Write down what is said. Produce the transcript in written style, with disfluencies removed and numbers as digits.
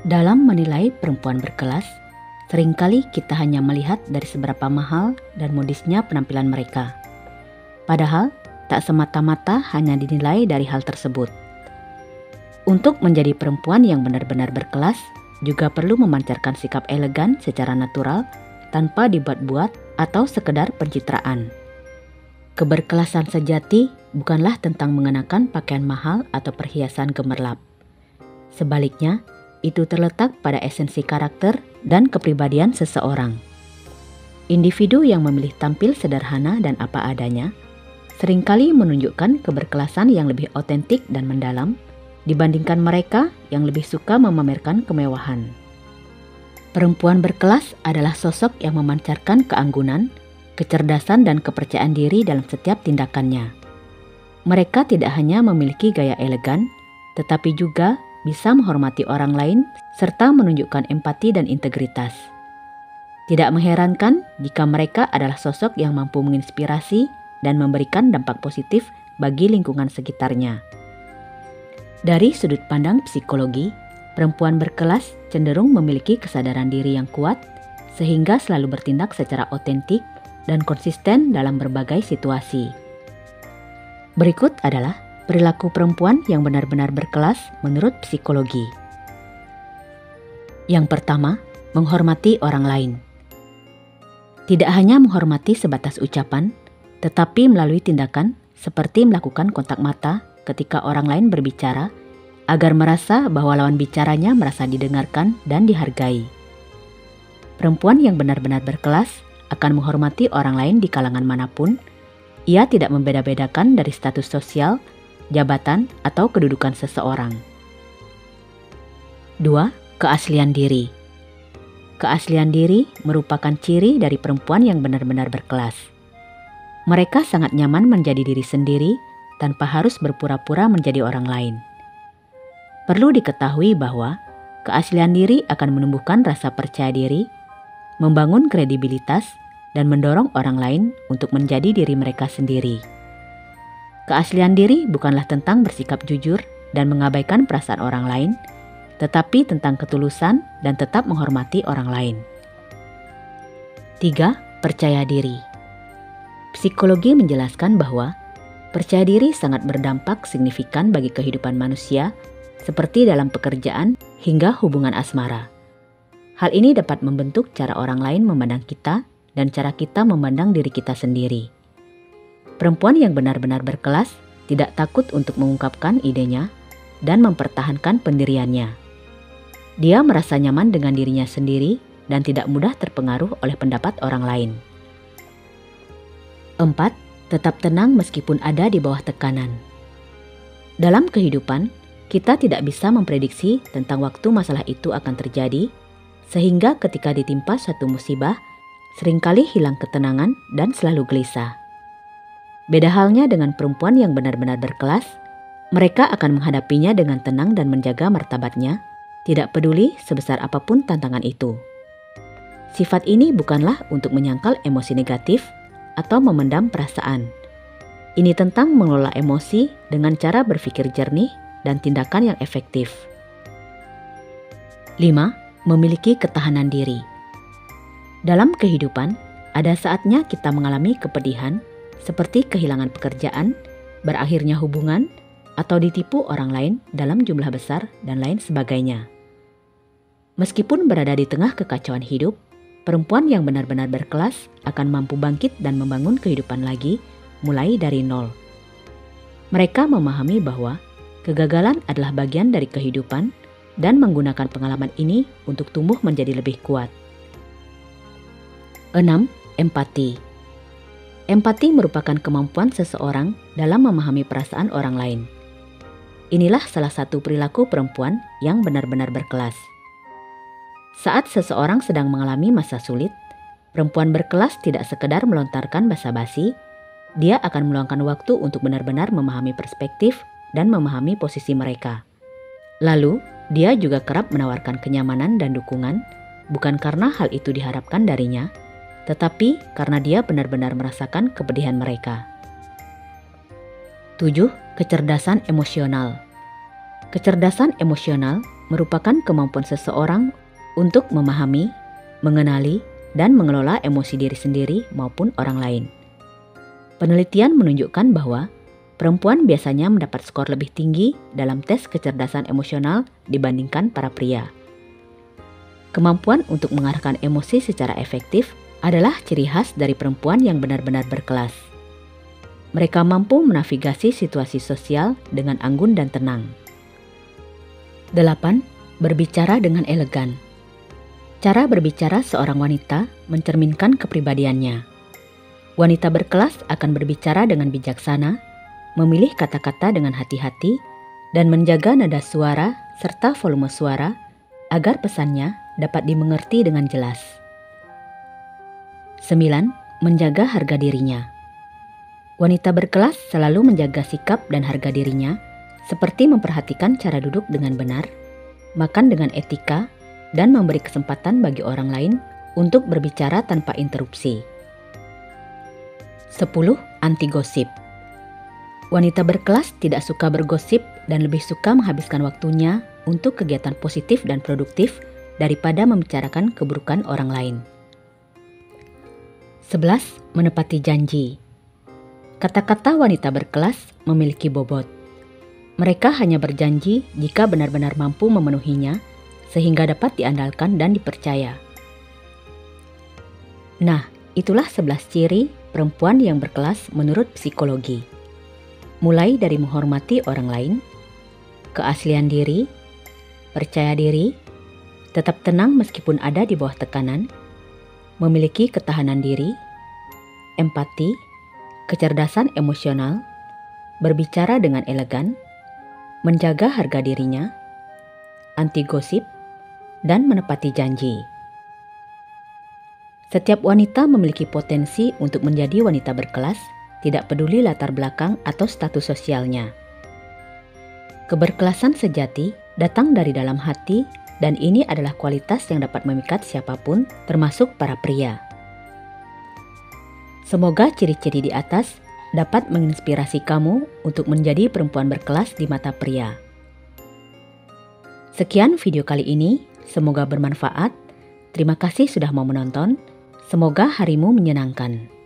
Dalam menilai perempuan berkelas, seringkali kita hanya melihat dari seberapa mahal dan modisnya penampilan mereka. Padahal, tak semata-mata hanya dinilai dari hal tersebut. Untuk menjadi perempuan yang benar-benar berkelas, juga perlu memancarkan sikap elegan secara natural tanpa dibuat-buat atau sekedar pencitraan. Keberkelasan sejati bukanlah tentang mengenakan pakaian mahal atau perhiasan gemerlap. Sebaliknya, itu terletak pada esensi karakter dan kepribadian seseorang. Individu yang memilih tampil sederhana dan apa adanya, seringkali menunjukkan keberkelasan yang lebih otentik dan mendalam dibandingkan mereka yang lebih suka memamerkan kemewahan. Perempuan berkelas adalah sosok yang memancarkan keanggunan, kecerdasan dan kepercayaan diri dalam setiap tindakannya. Mereka tidak hanya memiliki gaya elegan, tetapi juga bisa menghormati orang lain serta menunjukkan empati dan integritas. Tidak mengherankan jika mereka adalah sosok yang mampu menginspirasi dan memberikan dampak positif bagi lingkungan sekitarnya. Dari sudut pandang psikologi, perempuan berkelas cenderung memiliki kesadaran diri yang kuat sehingga selalu bertindak secara otentik dan konsisten dalam berbagai situasi. Berikut adalah perilaku perempuan yang benar-benar berkelas menurut psikologi. Yang pertama, menghormati orang lain. Tidak hanya menghormati sebatas ucapan, tetapi melalui tindakan seperti melakukan kontak mata ketika orang lain berbicara, agar merasa bahwa lawan bicaranya merasa didengarkan dan dihargai. Perempuan yang benar-benar berkelas akan menghormati orang lain di kalangan manapun. Ia tidak membeda-bedakan dari status sosial, jabatan, atau kedudukan seseorang. 2. Keaslian diri. Keaslian diri merupakan ciri dari perempuan yang benar-benar berkelas. Mereka sangat nyaman menjadi diri sendiri tanpa harus berpura-pura menjadi orang lain. Perlu diketahui bahwa keaslian diri akan menumbuhkan rasa percaya diri, membangun kredibilitas, dan mendorong orang lain untuk menjadi diri mereka sendiri. Keaslian diri bukanlah tentang bersikap jujur dan mengabaikan perasaan orang lain, tetapi tentang ketulusan dan tetap menghormati orang lain. 3. Percaya diri. Psikologi menjelaskan bahwa percaya diri sangat berdampak signifikan bagi kehidupan manusia, seperti dalam pekerjaan hingga hubungan asmara. Hal ini dapat membentuk cara orang lain memandang kita dan cara kita memandang diri kita sendiri. Perempuan yang benar-benar berkelas tidak takut untuk mengungkapkan idenya dan mempertahankan pendiriannya. Dia merasa nyaman dengan dirinya sendiri dan tidak mudah terpengaruh oleh pendapat orang lain. 4. Tetap tenang meskipun ada di bawah tekanan. Dalam kehidupan, kita tidak bisa memprediksi tentang waktu masalah itu akan terjadi, sehingga ketika ditimpa suatu musibah, seringkali hilang ketenangan dan selalu gelisah. Beda halnya dengan perempuan yang benar-benar berkelas, mereka akan menghadapinya dengan tenang dan menjaga martabatnya, tidak peduli sebesar apapun tantangan itu. Sifat ini bukanlah untuk menyangkal emosi negatif atau memendam perasaan. Ini tentang mengelola emosi dengan cara berpikir jernih dan tindakan yang efektif. 5. Memiliki ketahanan diri. Dalam kehidupan, ada saatnya kita mengalami kepedihan seperti kehilangan pekerjaan, berakhirnya hubungan, atau ditipu orang lain dalam jumlah besar dan lain sebagainya. Meskipun berada di tengah kekacauan hidup, perempuan yang benar-benar berkelas akan mampu bangkit dan membangun kehidupan lagi, mulai dari nol. Mereka memahami bahwa kegagalan adalah bagian dari kehidupan dan menggunakan pengalaman ini untuk tumbuh menjadi lebih kuat. 6. Empati. Empati merupakan kemampuan seseorang dalam memahami perasaan orang lain. Inilah salah satu perilaku perempuan yang benar-benar berkelas. Saat seseorang sedang mengalami masa sulit, perempuan berkelas tidak sekedar melontarkan basa-basi, dia akan meluangkan waktu untuk benar-benar memahami perspektif dan memahami posisi mereka. Lalu, dia juga kerap menawarkan kenyamanan dan dukungan, bukan karena hal itu diharapkan darinya, tetapi karena dia benar-benar merasakan kepedihan mereka. 7. Kecerdasan emosional. Kecerdasan emosional merupakan kemampuan seseorang untuk memahami, mengenali, dan mengelola emosi diri sendiri maupun orang lain. Penelitian menunjukkan bahwa perempuan biasanya mendapat skor lebih tinggi dalam tes kecerdasan emosional dibandingkan para pria. Kemampuan untuk mengarahkan emosi secara efektif adalah ciri khas dari perempuan yang benar-benar berkelas. Mereka mampu menavigasi situasi sosial dengan anggun dan tenang. 8. Berbicara dengan elegan. Cara berbicara seorang wanita mencerminkan kepribadiannya. Wanita berkelas akan berbicara dengan bijaksana, memilih kata-kata dengan hati-hati, dan menjaga nada suara serta volume suara agar pesannya dapat dimengerti dengan jelas. 9. Menjaga harga dirinya. Wanita berkelas selalu menjaga sikap dan harga dirinya, seperti memperhatikan cara duduk dengan benar, makan dengan etika, dan memberi kesempatan bagi orang lain untuk berbicara tanpa interupsi. 10. Anti-gosip. Wanita berkelas tidak suka bergosip dan lebih suka menghabiskan waktunya untuk kegiatan positif dan produktif daripada membicarakan keburukan orang lain. 11. Menepati janji. Kata-kata wanita berkelas memiliki bobot. Mereka hanya berjanji jika benar-benar mampu memenuhinya, sehingga dapat diandalkan dan dipercaya. Nah, itulah 11 ciri perempuan yang berkelas menurut psikologi. Mulai dari menghormati orang lain, keaslian diri, percaya diri, tetap tenang meskipun ada di bawah tekanan, memiliki ketahanan diri, empati, kecerdasan emosional, berbicara dengan elegan, menjaga harga dirinya, anti gosip, dan menepati janji. Setiap wanita memiliki potensi untuk menjadi wanita berkelas, tidak peduli latar belakang atau status sosialnya. Keberkelasan sejati datang dari dalam hati, dan ini adalah kualitas yang dapat memikat siapapun, termasuk para pria. Semoga ciri-ciri di atas dapat menginspirasi kamu untuk menjadi perempuan berkelas di mata pria. Sekian video kali ini, semoga bermanfaat. Terima kasih sudah mau menonton. Semoga harimu menyenangkan.